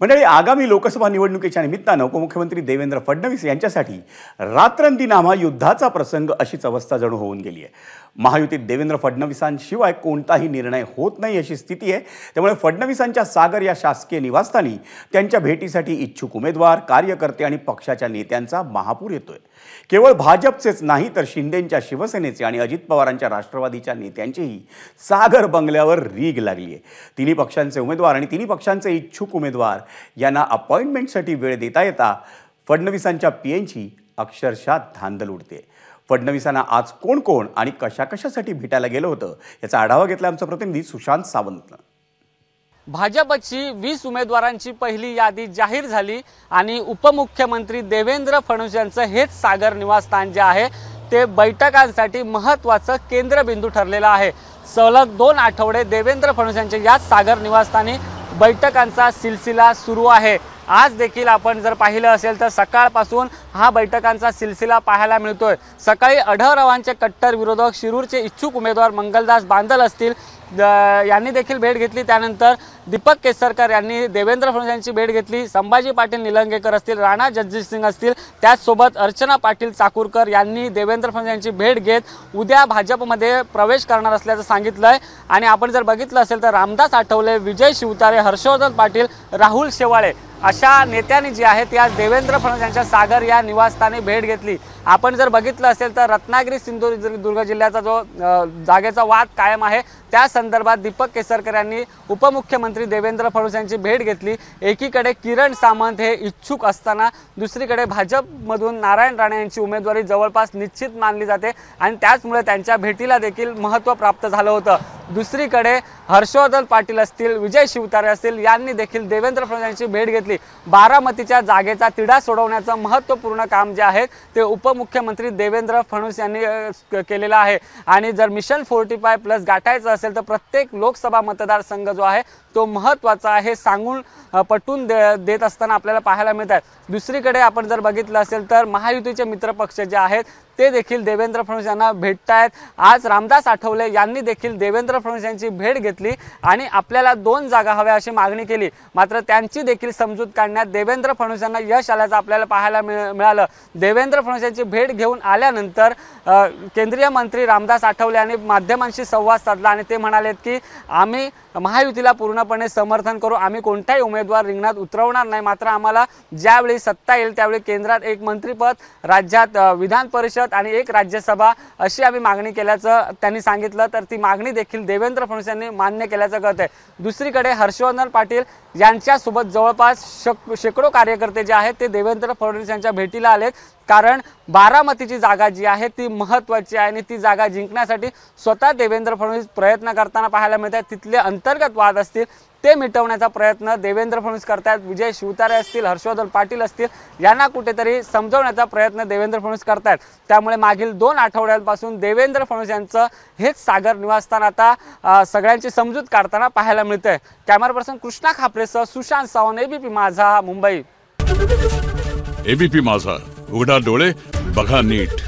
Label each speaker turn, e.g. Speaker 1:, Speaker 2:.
Speaker 1: मंडळी, आगामी लोकसभा निवडणुकीच्या निमित्तानं उपमुख्यमंत्री देवेंद्र फडणवीस यांच्यासाठी रात्रंदिनामा युद्धाचा प्रसंग अशीच अवस्था जणू होऊन गेली आहे। महायुतीत देवेंद्र फडणवीसांशिवाय कोणताही निर्णय होत नाही अशी स्थिती आहे। त्यामुळे फडणवीसांच्या सागर या शासकीय निवासस्थानी त्यांच्या भेटीसाठी इच्छुक उमेदवार, कार्यकर्ते आणि पक्षाच्या नेत्यांचा महापूर येतोय। केवळ भाजपचेच नाही तर शिंदेंच्या शिवसेनेचे आणि अजित पवारांच्या राष्ट्रवादीच्या नेत्यांचीही सागर बंगल्यावर रीग लागली आहे। तिन्ही पक्षांचे उमेदवार आणि तिन्ही पक्षांचे इच्छुक उमेदवार यांना अपॉइंटमेंटसाठी वेळ देता येता फडणवीसांच्या पीएनची अक्षरशः धांदल उडते। फडणवीसांना आज कोण कोण आणि कशाकशासाठी भेटायला गेलं होतं याचा आढावा घेतला आमचा प्रतिनिधी सुशांत सावंतनं।
Speaker 2: भाजपची 20 उमेदवारांची पहिली यादी जाहीर झाली आणि उपमुख्यमंत्री देवेंद्र फडणवीस यांचं हेच सागर निवासस्थान जे आहे ते बैठकांसाठी महत्त्वाचं केंद्रबिंदू ठरलेलं आहे। सलग 2 आठवडे देवेंद्र फडणवीस यांच्या याच सागर निवासस्थानी बैठकांचा सिलसिला सुरू आहे। आज देखील आपण जर पाहिलं असेल तर सकाळपासून हा बैठकांचा सिलसिला पाहायला मिळतोय। सकाळी आढळरावांचे कट्टर विरोधक शिरूरचे इच्छुक उमेदवार मंगलदास बांदल असतील यांनी देखील भेट घेतली। त्यानंतर दीपक केसरकर यांनी देवेंद्र फडणवीस यांची भेट घेतली। संभाजी पाटील निलंगेकर असतील, राणा जगजित सिंग असतील, त्याचसोबत अर्चना पाटील चाकूरकर यांनी देवेंद्र फडणवीस यांची भेट घेत उद्या भाजपमध्ये प्रवेश करणार असल्याचं सांगितलंय। आणि आपण जर बघितलं असेल तर रामदास आठवले, विजय शिवतारे, हर्षवर्धन पाटील, राहुल शेवाळे अशा नेत्यांनी जी आहे ती आज देवेंद्र फडणवीस यांच्या सागर या निवासस्थानी भेट घेतली। आपण जर बघितलं असेल तर रत्नागिरी सिंधुदुर्ग जिल्ह्याचा जो जागेचा वाद कायम आहे त्या संदर्भात दीपक केसरकर यांनी उपमुख्यमंत्री देवेंद्र फडणवीस यांची भेट घेतली। एकीकडे किरण सामंत हे इच्छुक असताना दुसरीकडे भाजपमधून नारायण राणे यांची उमेदवारी जवळपास निश्चित मानली जाते आणि त्याचमुळे त्यांच्या भेटीला देखील महत्त्व प्राप्त झालं होतं। दुसरीकडे हर्षवर्धन पाटील असतील, विजय शिवतारे असतील यांनी देखील देवेंद्र फडणवीस यांची भेट घेतली। बारामतीच्या जागेचा तिढा सोडवण्याचं महत्त्वपूर्ण काम जे आहे ते उपमुख्यमंत्री देवेंद्र फडणवीस यांनी केलेलं आहे। आणि जर मिशन 45+ गाठायचं असेल तर प्रत्येक लोकसभा मतदारसंघ जो आहे तो महत्त्वाचा आहे सांगून पटवून देत असताना आपल्याला पाहायला मिळतात। दुसरीकडे आपण जर बघितलं असेल तर महायुतीचे मित्रपक्ष जे आहेत ते देखील देवेंद्र फडणवीस यांना भेटतायत। आज रामदास आठवले यांनी देखील देवेंद्र फडणवीस यांची भेट घेतली आणि आपल्याला 2 जागा हव्या अशी मागणी केली। मात्र त्यांची देखील समजूत काढण्यात देवेंद्र फडणवीस यांना यश आल्याचं आपल्याला पाहायला मिळालं। देवेंद्र फडणवीस यांची भेट घेऊन आल्यानंतर केंद्रीय मंत्री रामदास आठवले यांनी माध्यमांशी संवाद साधला आणि ते म्हणालेत की आम्ही महायुतीला पूर्णपणे समर्थन करू, आम्ही कोणताही उमेदवार रिंगणात उतरवणार नाही। मात्र आम्हाला ज्यावेळी सत्ता येईल त्यावेळी केंद्रात एक मंत्रिपद, राज्यात विधान परिषद आणि एक राज्यसभा अशी आम्ही मागणी केल्याचं त्यांनी सांगितलं। तर ती मागणी देखील देवेंद्र फडणवीस यांनी मान्य केल्याचं कळतंय। दुसरीकडे हर्षवर्धन पाटील यांच्यासोबत जवळपास शेकडो कार्यकर्ते जे आहेत ते देवेंद्र फडणवीस यांच्या भेटीला आलेत, कारण बारामतीची जागा जी आहे ती महत्त्वाची आहे आणि ती जागा जिंकण्यासाठी स्वतः देवेंद्र फडणवीस प्रयत्न करताना पाहायला मिळतात। तिथले अंतर्गत वाद असतील ते मिटवण्याचा प्रयत्न देवेंद्र फडणवीस करतात। विजय शिवतारे असतील, हर्षवर्धन पाटील असतील यांना कुठेतरी समजवण्याचा प्रयत्न देवेंद्र फडणवीस करतात। त्यामुळे मागील 2 आठवड्यांपासून देवेंद्र फडणवीस यांचं हेच सागर निवासस्थान आता सगळ्यांची समजूत काढताना पाहायला मिळतंय। कॅमेरा पर्सन कृष्णा खापरेसह सुशांत सावंत, एबीपी माझा, मुंबई।
Speaker 3: एबीपी माझा, उघडा डोळे बघा नीट।